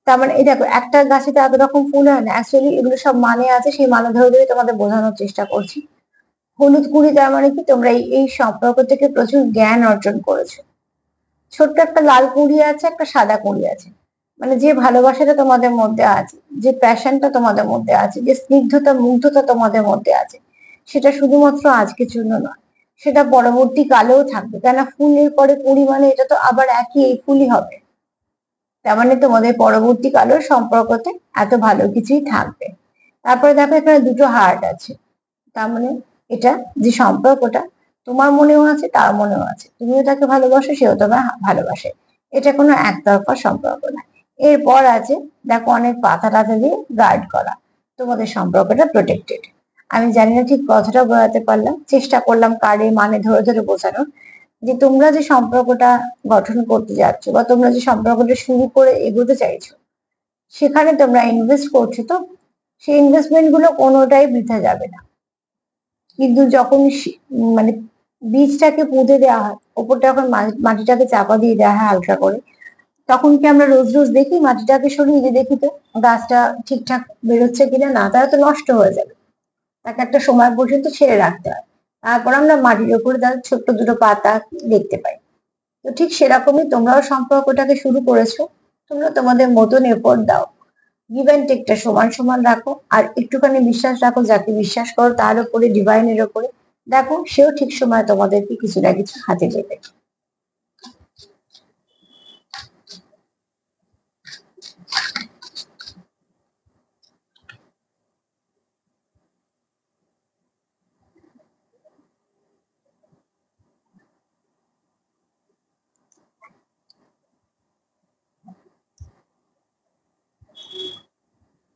তার মানে এই দেখো একটা গাছে তো এত রকম ফুল হয় না, অ্যাকচুয়ালি এগুলো সব মানে আছে, সেই মানে ধরে ধরে তোমাদের বোঝানোর চেষ্টা করছি। হলুদ কুড়ি তার মানে কি, তোমরা এই সম্পর্ক থেকে প্রচুর জ্ঞান অর্জন করেছো। ছোট্ট একটা লাল কুঁড়ি আছে, একটা সাদা কুঁড়ি আছে, মানে যে ভালোবাসাটা তোমাদের মধ্যে আছে, যে প্যাশনটা তোমাদের মধ্যে আছে, যে স্নিগ্ধতা মুগ্ধতা তোমাদের মধ্যে আছে, সেটা শুধুমাত্র আজকের জন্য নয়, সেটা পরবর্তী কালেও থাকবে। কেন ফুলের পরে কুঁড়ি মানে এটা তো আবার একই এই ফুলই হবে। তার মানে তোমাদের পরবর্তী কালেও সম্পর্কতে এত ভালো কিছুই থাকবে। তারপরে দেখো এখানে দুটো হার্ট আছে, তার মানে এটা যে সম্পর্কটা তোমার মনেও আছে তার মনেও আছে, তুমিও তাকে ভালোবাসো সেও তোমার ভালোবাসে। এটা কোনো একতরফা সম্পর্ক না। এরপর আছে দেখো অনেক পাতা টাতা দিয়ে গার্ড করা, তোমাদের সম্পর্কটা প্রোটেক্টেড। আমি জানি না ঠিক কতটা বোঝাতে পারলাম, চেষ্টা করলাম কারে মানে ধরে ধরে বোঝানোর, যে তোমরা যে সম্পর্কটা গঠন করতে যাচ্ছ বা তোমরা যে সম্পর্কটা শুরু করে এগোতে চাইছো, সেখানে তোমরা ইনভেস্ট করছো, তো সেই ইনভেস্টমেন্ট গুলো কোনোটাই বৃথা যাবে না। কিন্তু যখন মানে বীজটাকে পুঁতে দেওয়া হয়, ওপরটা যখন মাটিটাকে চাপা দিয়ে দেওয়া হয় হালকা করে, তখন কি আমরা রোজ রোজ দেখি মাটিটাকে সরিয়ে যে দেখি তো গাছটা ঠিকঠাক বেরোচ্ছে কিনা? না, তারা তো নষ্ট হয়ে যাবে। তাকে একটা সময় পর্যন্ত ছেড়ে রাখতে হয়, তারপর আমরা মাটির ওপরে তার ছোট্ট দুটো পাতা দেখতে পাই। তো ঠিক সেরকমই তোমরাও সম্পর্কটাকে শুরু করেছো, তোমরা তোমাদের মতন এফোর্ট দাও, গিভ অ্যান্ড টেকটা সমান সমান রাখো, আর একটুখানি বিশ্বাস রাখো যাকে বিশ্বাস করো তার উপরে, ডিভাইনের উপরে। দেখো সেও ঠিক সময় তোমাদেরকে কিছু না কিছু হাতে দেবে।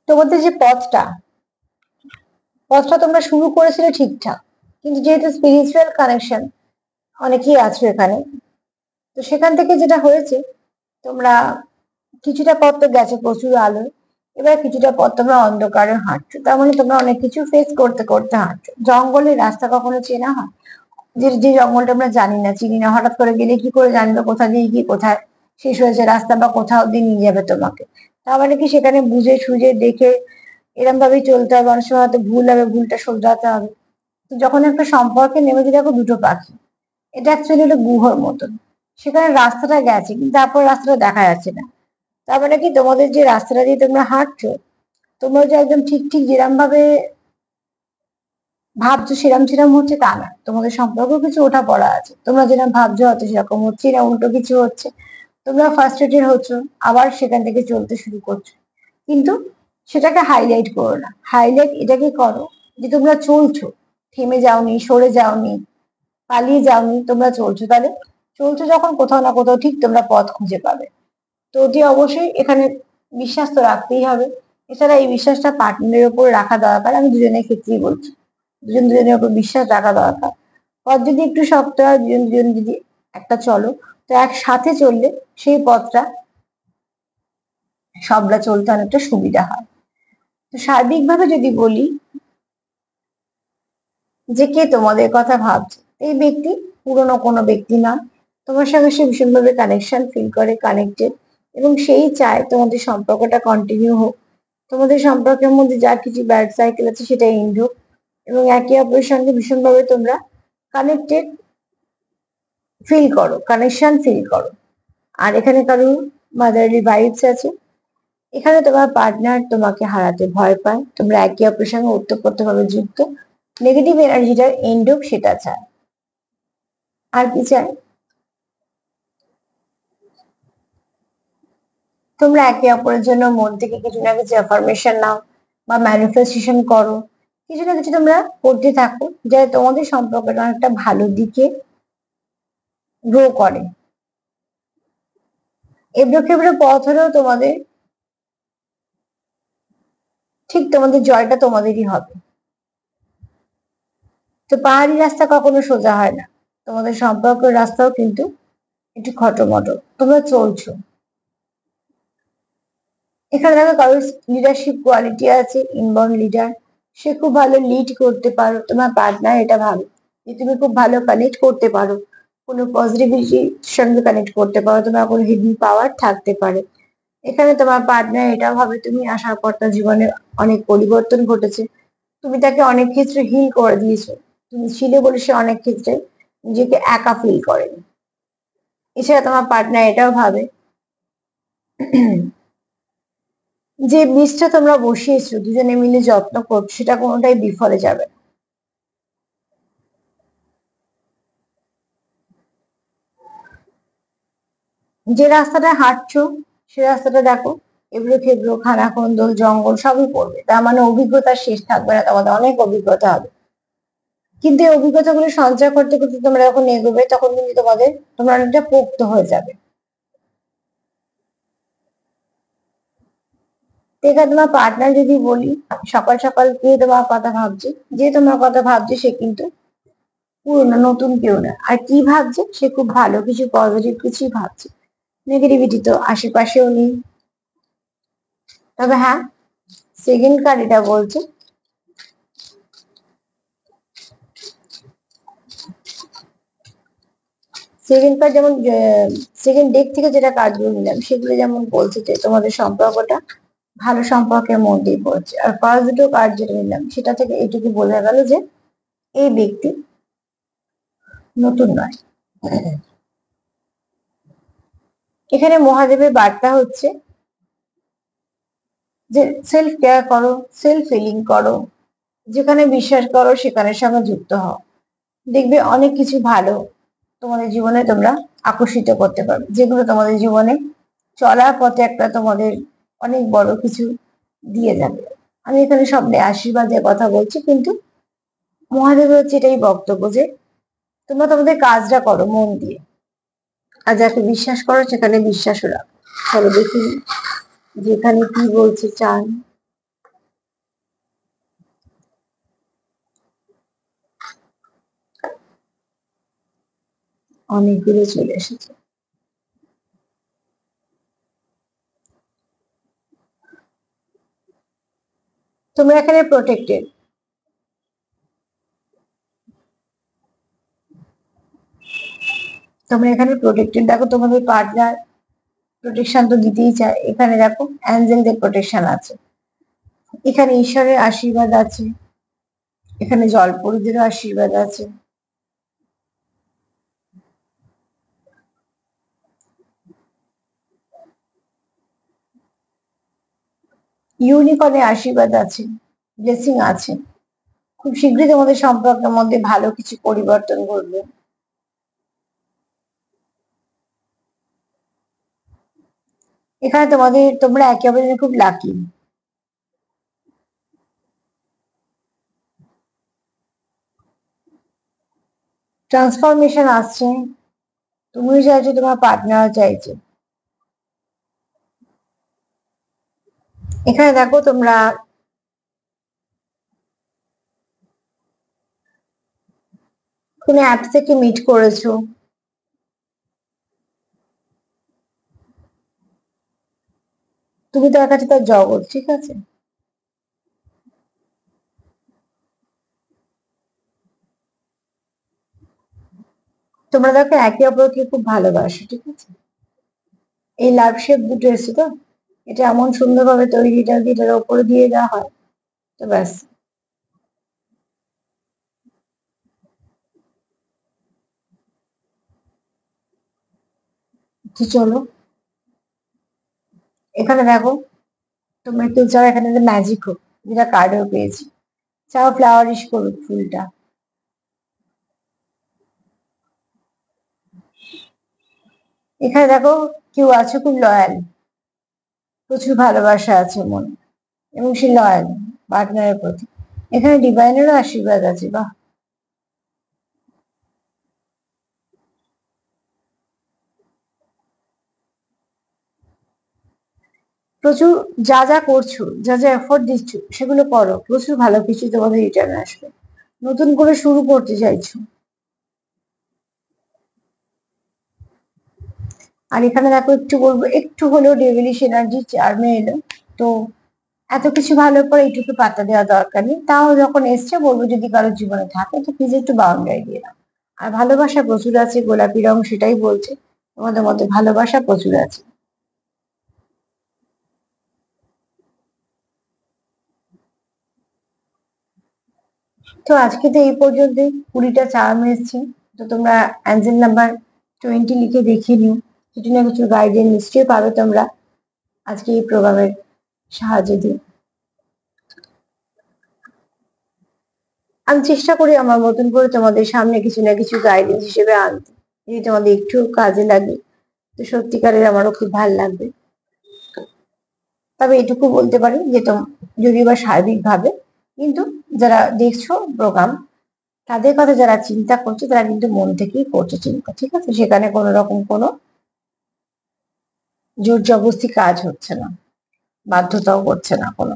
তোমাদের যে পথটা তোমরা শুরু করেছিলে ঠিকঠাক, কিন্তু যেহেতু স্পিরিচুয়াল কানেকশন অনেকেই আছো এখানে, তো সেখান থেকে যেটা হয়েছে, তোমরা কিছুটা পথ তো গেছো প্রচুর আলো, এবার কিছুটা পথ তোমরা অন্ধকারে হাঁটছো, তার মানে তোমরা অনেক কিছু ফেস করতে করতে হাঁটছো। জঙ্গলের রাস্তা কখনো চেনা হয়? যে যে জঙ্গলটা আমরা জানি না, চিনি না, হঠাৎ করে গেলে কি করে জানবে কোথা দিয়ে কি কোথায় শেষ হয়েছে রাস্তা, বা কোথাও দিয়ে নিয়ে যাবে তোমাকে? তার মানে কি সেখানে বুঝে সুঝে দেখে এরম ভাবেই চলতে হবে, অনেক সময় হয়তো ভুল হবে, ভুলটা শোধরাতে হবে। তো যখন একটা সম্পর্কে নেমেছে, দেখো দুটো পাখি, এটা অ্যাকচুয়ালি একটা গুহর মতন, সেখানে রাস্তাটা গেছে কিন্তু তারপর রাস্তাটা দেখা যাচ্ছে না। তার মানে কি তোমাদের যে রাস্তাটা দিয়ে তোমরা হাঁটছো, তোমরা যে একদম ঠিক ঠিক যেরম ভাবে ভাবছো সেরম সেরম হচ্ছে তা না, তোমাদের সম্পর্ক কিছু ওঠা পড়া আছে, তোমরা যেরকম ভাবছো হয়তো সেরকম হচ্ছে না, উল্টো কিছু হচ্ছে, তোমরা ফার্স্ট্রেটেড হচ্ছ, আবার সেখান থেকে চলতে শুরু করছো। কিন্তু সেটাকে হাইলাইট করো না, হাইলাইট এটাকে করো যে তোমরা চলছো, থেমে যাওনি, সরে যাওনি, পালিয়ে যাওনি, তোমরা চলছো। তাহলে চলছো যখন, কোথাও না কোথাও ঠিক তোমরা পথ খুঁজে পাবে। তো ওটি অবশ্যই এখানে বিশ্বাস তো রাখতেই হবে। এছাড়া এই বিশ্বাসটা পার্টনারের উপর রাখা দরকার, আমি দুজনের ক্ষেত্রেই বলছি, দুজন দুজনের উপর বিশ্বাস রাখা দরকার। পথ যদি একটু শক্ত হয়, দুজন দুজন যদি একটা চলো, তো একসাথে চললে সেই পথটা সবলা চলতে অনেকটা সুবিধা হয়। তো সার্বিকভাবে যদি বলি যে কে তোমাদের কথা ভাবছে, এই ব্যক্তি পুরনো কোনো ব্যক্তি না, তোমার সঙ্গে সে ভীষণভাবে কানেকশন ফিল করে, কানেক্টেড, এবং সেই চায় তোমাদের সম্পর্কটা কন্টিনিউ হোক, তোমাদের সম্পর্কের মধ্যে যা কিছু ব্যাড সাইকেল আছে সেটা এন্ড হোক, এবং একে অপরের সঙ্গে ভীষণভাবে তোমরা কানেক্টেড ফিল করো, কানেকশন ফিল করো। আর এখানে কারোর মাদারলি ভাইবস আছে, এখানে তোমার পার্টনার তোমাকে হারাতে ভয় পায়, তোমরা একে অপরের সঙ্গে ওতপ্রোতভাবে যুক্ত, নেগেটিভ এনার্জিটার এন্ড হোক সেটা চায়। আর কি চায়? তোমরা একে অপরের জন্য মন থেকে কিছু না কিছু অ্যাফার্মেশন নাও, বা ম্যানিফেস্টেশন করো, কিছু না কিছু তোমরা করতে থাকো, যা তোমাদের সম্পর্কটা অনেকটা ভালো দিকে গ্রো করে। এবড়ো খেবড়ো পথ হলেও তোমাদের, ঠিক তোমাদের জয়টা তোমাদেরই হবে। তো পাহাড়ি রাস্তা কখনো সোজা হয় না, তোমাদের সম্পর্কের রাস্তাও কিন্তু একটু খটোমটো, তোমরা চলছো। এখানে দেখো কারোর লিডারশিপ কোয়ালিটি আছে, ইনবর্ন লিডার, সে খুব ভালো লিড করতে পারো, তোমার পার্টনার এটা ভালো যে তুমি খুব ভালো কানেক্ট করতে পারো, কোনো পজিটিভিটির সঙ্গে কানেক্ট করতে পারো, তোমার কোনো হিডেন পাওয়ার থাকতে পারে। এখানে তোমার পার্টনার এটাও ভাবে তুমি আসার পর তার জীবনে অনেক পরিবর্তন ঘটেছে, তুমি তাকে অনেক ক্ষেত্রে হিল করে দিয়েছো, তুমি ছিলে বলে সে অনেক ক্ষেত্রে নিজেকে একা ফিল করেনি। এছাড়া তোমার পার্টনার এটাও ভাবে যে বীজটা তোমরা বসিয়েছো, দুজনে মিলে যত্ন করছো, সেটা কোনোটাই বিফলে যাবে না। যে রাস্তাটা হাঁটছো সে রাস্তাটা দেখো এবড়ো খেবড়ো, খানাখন্দল, জঙ্গল সবই পড়বে, তার মানে অভিজ্ঞতার শেষ থাকবে না, তোমাদের অনেক অভিজ্ঞতা হবে। কিন্তু এই অভিজ্ঞতাগুলো সঞ্চয় করতে করতে তোমরা যখন এগোবে, তখন কিন্তু তোমরা অনেকটা পোক্ত হয়ে যাবে। তো এখানে তোমার পার্টনার যদি বলি, সকাল সকাল কে তোমার কথা ভাবছে, যে তোমার কথা ভাবছে সে কিন্তু পুরোনো, নতুন কেউ না। আর কি ভাবছে? সে খুব ভালো কিছু, পজিটিভ কিছুই ভাবছে, নেগেটিভিটি তো আশেপাশেও নেই। তবে হ্যাঁ, সেকেন্ড কার্ড এটা বলছে সেকেন্ড কার্ড যেমন, সেকেন্ড ডেক থেকে যেটা কার্ডগুলো নিলাম সেগুলো যেমন বলছে যে তোমাদের সম্পর্কটা ভালো সম্পর্কের মধ্যেই পড়ছে, আর ফার্স্ট দুটো কার্ড যেটা নিলাম সেটা থেকে এটুকু বোঝা গেল যে এই ব্যক্তি নতুন নয়। এখানে মহাদেবের বার্তা হচ্ছে যে সেলফ কেয়ার করো, সেলফ হিলিং করো, যেখানে বিশ্বাস করো সেখানের সঙ্গে যুক্ত হও, দেখবে অনেক কিছু ভালো তোমাদের জীবনে তোমরা আকর্ষিত করতে পারবে, যেগুলো তোমাদের জীবনে চলার পথে একটা তোমাদের অনেক বড় কিছু দিয়ে যাবে। আমি এখানে সবনে আশীর্বাদের কথা বলছি, কিন্তু মহাদেবের হচ্ছে এটাই বক্তব্য যে তোমরা তোমাদের কাজটা করো মন দিয়ে, আর যাকে বিশ্বাস করো সেখানে বিশ্বাসও রাখো। চলো দেখি যেখানে কি বলছে চান। অনেকগুলো চলে এসেছে। তোমরা এখানে প্রোটেক্টেড। তোমরা এখানে প্রোটেক্টেড, দেখো তোমাদের পার্টনার প্রোটেকশন তো দিতেই চায়। এখানে দেখো অ্যাঞ্জেলদের প্রোটেকশন আছে, এখানে ঈশ্বরের আশীর্বাদ আছে, এখানে জলপরীদেরও আশীর্বাদ আছে। ইউনিকর্নের আশীর্বাদ আছে, ব্লেসিং আছে। খুব শীঘ্রই তোমাদের সম্পর্কের মধ্যে ভালো কিছু পরিবর্তন ঘটবে। এখানে তোমরা একে অপরের খুব লাকি। ট্রান্সফরমেশন আসছে, তুমিও চাইছো, তোমার পার্টনারও চাইছে। এখানে দেখো তোমরা কোনো অ্যাপ থেকে মিট করেছো, তুমি তার কাছে তার জগৎ, ঠিক আছে। তোমরা দেখো একে অপরকে খুব ভালোবাসো, ঠিক আছে। এই লাভ শেপ দুটো এসছে তো, এটা এমন সুন্দরভাবে তৈরি, এটা যদি এটার ওপরে দিয়ে দেওয়া হয় তো ব্যাস। তো চলো এখানে দেখো, তোমরা কেউ চাও এখানে ম্যাজিক হোক, যেটা কার্ডেও পেয়েছি। চাও ফ্লাওয়ারিশ করুক ফুলটা। এখানে দেখো কেউ আছে খুব লয়াল, প্রচুর ভালোবাসা আছে মনে, এবং সে লয়াল পার্টনারের প্রতি। এখানে ডিভাইনেরও আশীর্বাদ আছে, বাহ। প্রচুর যা যা করছো, যা যা এফোর্ট দিচ্ছ সেগুলো করো, প্রচুর ভালো কিছু তোমাদের রিটার্ন আসবে। নতুন করে শুরু করতে চাইছো। আর এখানে দেখো একটু বলবো, একটু হলেও ডেভিলিশ এনার্জি চার্মে এলো। তো এত কিছু ভালোর পর এইটুকু পাত্তা দেওয়া দরকার নেই, তাও যখন এসছে বলবো যদি কারোর জীবনে থাকে তো প্লিজ একটু বাউন্ডারি দিয়ে দাও। আর ভালোবাসা প্রচুর আছে, গোলাপি রং সেটাই বলছে, তোমাদের মধ্যে ভালোবাসা প্রচুর আছে। তো আজকে তো এই পর্যন্তই, 20টা চার্ম এসছে। তো তোমরা অ্যাঞ্জেল নাম্বার 20 লিখে দেখিয়ে নিও, কিছু না কিছু গাইডেন্স নিশ্চয়ই পাবে তোমরা আজকে এই প্রোগ্রামের সাহায্য দিয়ে। আমি চেষ্টা করি আমার মতন করে তোমাদের সামনে কিছু না কিছু গাইডেন্স হিসেবে আনতে, যদি তোমাদের একটু কাজে লাগে তো সত্যিকারের আমারও খুব ভালো লাগবে। তবে এটুকু বলতে পারি যে যদিও বা সার্বিকভাবে, কিন্তু যারা দেখছো প্রোগ্রাম, তাদের কথা যারা চিন্তা করছে তারা কিন্তু মন থেকেই করছে চিন্তা, ঠিক আছে। সেখানে কোনো রকম কোনো জোর জবরদস্তি কাজ হচ্ছে না, বাধ্যতাও করছে না কোনো,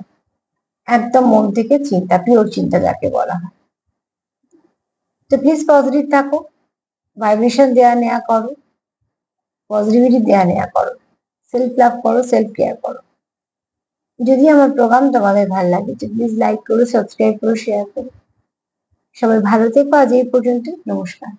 একদম মন থেকে চিন্তা, পিওর চিন্তা যাকে বলা হয়। তো প্লিজ পজিটিভ থাকো, ভাইব্রেশন দেয়া নেয়া করো, পজিটিভিটি দেয়া নেয়া করো, সেলফ লাভ করো, সেলফ কেয়ার করো। যদি আমার প্রোগ্রাম তোমাদের ভালো লাগে তো প্লিজ লাইক করো, সাবস্ক্রাইব করো, শেয়ার করো। সবাই ভালো থেকো, আজ এই পর্যন্ত, নমস্কার।